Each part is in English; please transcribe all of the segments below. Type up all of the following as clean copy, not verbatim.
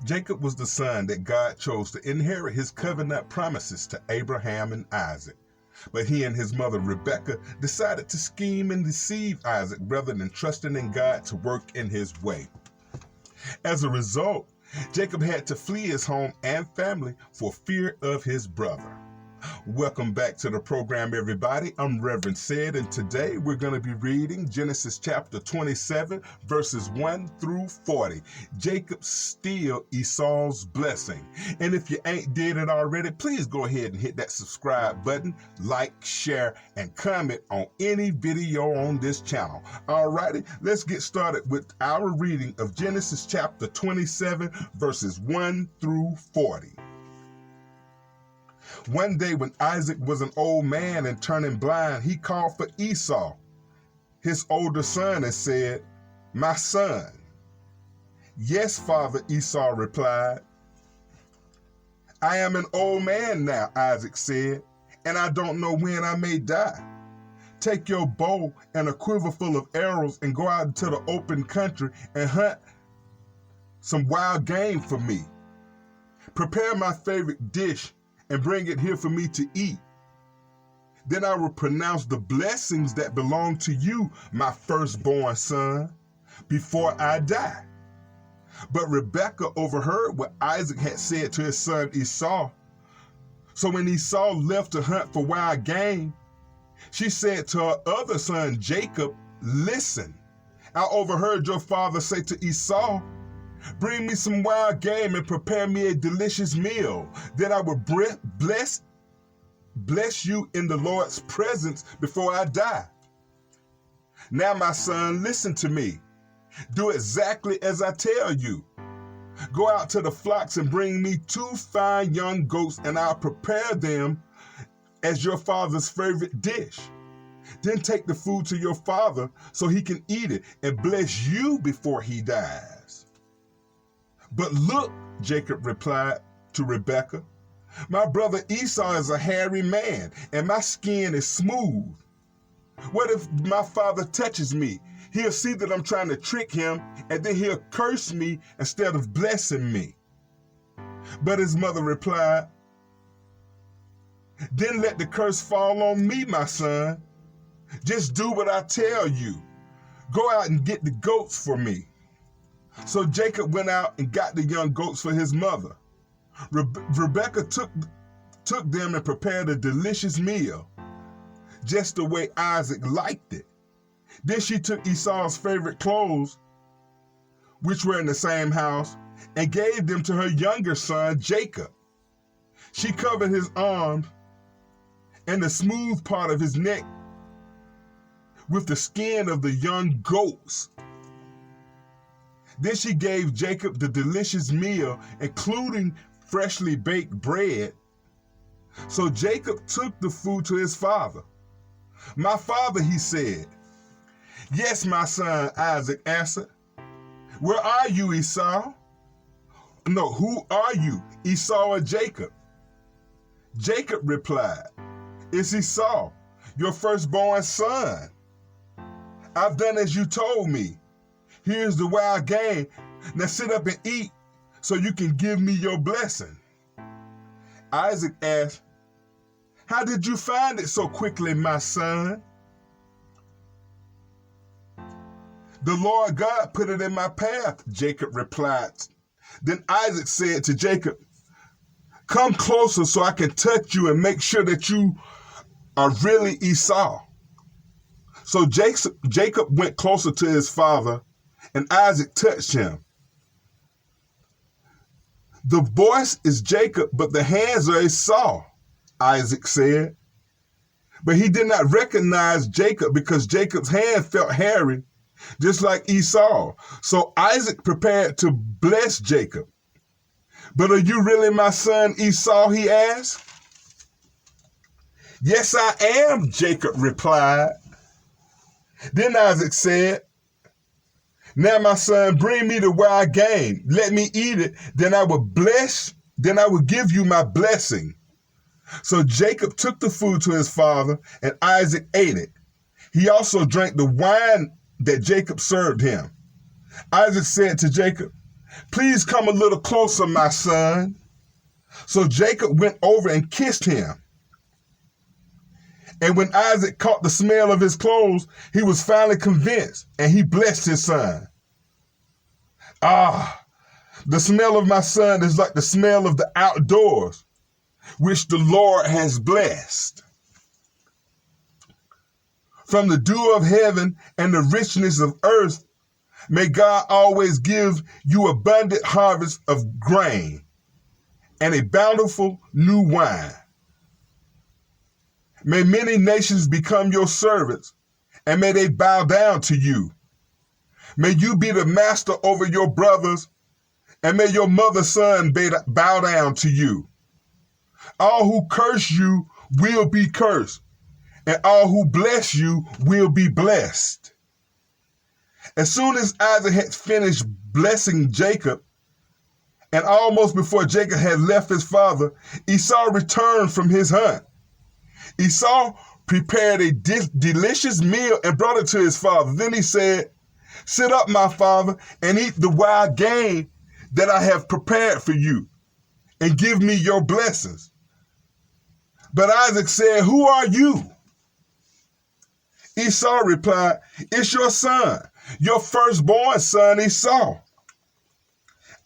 Jacob was the son that God chose to inherit his covenant promises to Abraham and Isaac. But he and his mother Rebekah decided to scheme and deceive Isaac rather than trusting in God to work in his way. As a result, Jacob had to flee his home and family for fear of his brother. Welcome back to the program, everybody. I'm Reverend Sid, and today we're going to be reading Genesis chapter 27, verses 1 through 40. Jacob steals Esau's blessing. And if you ain't did it already, please go ahead and hit that subscribe button, like, share, and comment on any video on this channel. Alrighty, let's get started with our reading of Genesis chapter 27, verses 1 through 40. One day when Isaac was an old man and turning blind, he called for Esau, his older son, and said, "My son." "Yes, father," Esau replied. "I am an old man now," Isaac said, "and I don't know when I may die. Take your bow and a quiver full of arrows and go out into the open country and hunt some wild game for me. Prepare my favorite dish and bring it here for me to eat. Then I will pronounce the blessings that belong to you, my firstborn son, before I die." But Rebekah overheard what Isaac had said to his son Esau. So when Esau left to hunt for wild game, she said to her other son Jacob, "Listen, I overheard your father say to Esau, 'Bring me some wild game and prepare me a delicious meal. Then I will bless you in the Lord's presence before I die. Now, my son, listen to me. Do exactly as I tell you. Go out to the flocks and bring me 2 fine young goats, and I'll prepare them as your father's favorite dish. Then take the food to your father so he can eat it and bless you before he dies.' But look," Jacob replied to Rebekah, "my brother Esau is a hairy man, and my skin is smooth. What if my father touches me? He'll see that I'm trying to trick him, and then he'll curse me instead of blessing me." But his mother replied, "Then let the curse fall on me, my son. Just do what I tell you. Go out and get the goats for me." So Jacob went out and got the young goats for his mother. Rebekah took them and prepared a delicious meal, just the way Isaac liked it. Then she took Esau's favorite clothes, which were in the same house, and gave them to her younger son Jacob. She covered his arms and the smooth part of his neck with the skin of the young goats. Then she gave Jacob the delicious meal, including freshly baked bread. So Jacob took the food to his father. "My father," he said. "Yes, my son," Isaac answered. "Where are you, Esau?" "No, who are you, Esau or Jacob?" Jacob replied, "It's Esau, your firstborn son. I've done as you told me. Here's the wild game. Now sit up and eat so you can give me your blessing." Isaac asked, "How did you find it so quickly, my son?" "The Lord God put it in my path," Jacob replied. Then Isaac said to Jacob, "Come closer so I can touch you and make sure that you are really Esau." So Jacob went closer to his father, and Isaac touched him. "The voice is Jacob, but the hands are Esau," Isaac said. But he did not recognize Jacob because Jacob's hand felt hairy, just like Esau. So Isaac prepared to bless Jacob. "But are you really my son Esau?" he asked. "Yes, I am," Jacob replied. Then Isaac said, "Now, my son, bring me the wild game. Let me eat it. Then I will give you my blessing." So Jacob took the food to his father, and Isaac ate it. He also drank the wine that Jacob served him. Isaac said to Jacob, Please come a little closer, my son. So Jacob went over and kissed him. And when Isaac caught the smell of his clothes, he was finally convinced, and he blessed his son. Ah, the smell of my son is like the smell of the outdoors, which the Lord has blessed. From the dew of heaven and the richness of earth, may God always give you abundant harvest of grain and a bountiful new wine. May many nations become your servants, and may they bow down to you. May you be the master over your brothers, and may your mother's son bow down to you. All who curse you will be cursed, and all who bless you will be blessed. As soon as Isaac had finished blessing Jacob, and almost before Jacob had left his father, Esau returned from his hunt. Esau prepared a delicious meal and brought it to his father. Then he said, "Sit up, my father, and eat the wild game that I have prepared for you, and give me your blessings." But Isaac said, "Who are you?" Esau replied, "It's your son, your firstborn son Esau."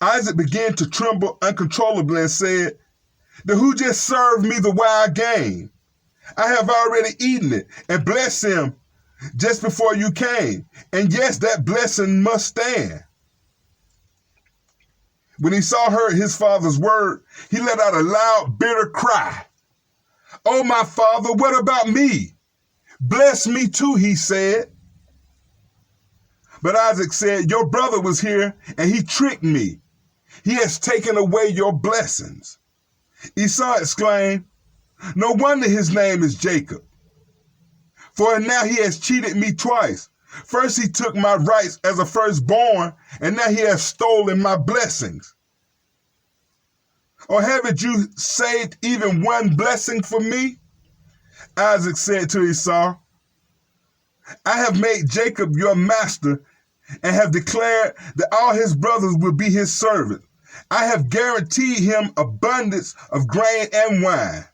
Isaac began to tremble uncontrollably and said, "Then who just served me the wild game? I have already eaten it and blessed him just before you came. And yes, that blessing must stand." When Esau heard his father's word, he let out a loud, bitter cry. "Oh, my father, what about me? Bless me too," he said. But Isaac said, "Your brother was here and he tricked me. He has taken away your blessings." Esau exclaimed, "No wonder his name is Jacob. For now he has cheated me twice. First he took my rights as a firstborn, and now he has stolen my blessings. Or haven't you saved even one blessing for me?" Isaac said to Esau, "I have made Jacob your master and have declared that all his brothers will be his servants. I have guaranteed him abundance of grain and wine.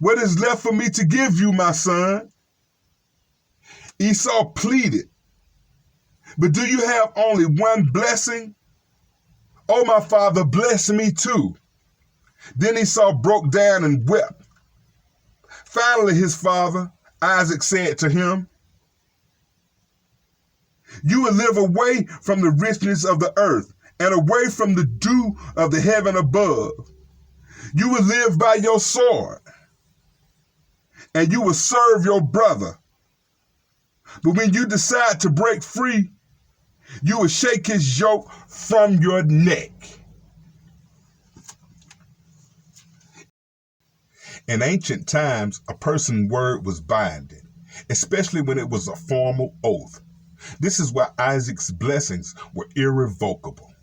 What is left for me to give you, my son?" Esau pleaded, "But do you have only one blessing? Oh, my father, bless me too." Then Esau broke down and wept. Finally, his father, Isaac, said to him, "You will live away from the richness of the earth and away from the dew of the heaven above. You will live by your sword, and you will serve your brother. But when you decide to break free, you will shake his yoke from your neck." In ancient times, a person's word was binding, especially when it was a formal oath. This is why Isaac's blessings were irrevocable.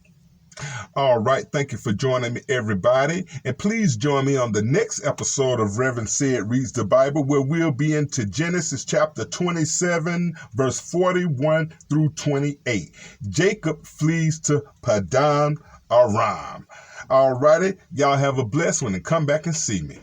All right, thank you for joining me, everybody. And please join me on the next episode of Reverend Sid Reads the Bible, where we'll be into Genesis chapter 27, verse 41 through 28. Jacob flees to Padan Aram. All righty, y'all have a blessed one and come back and see me.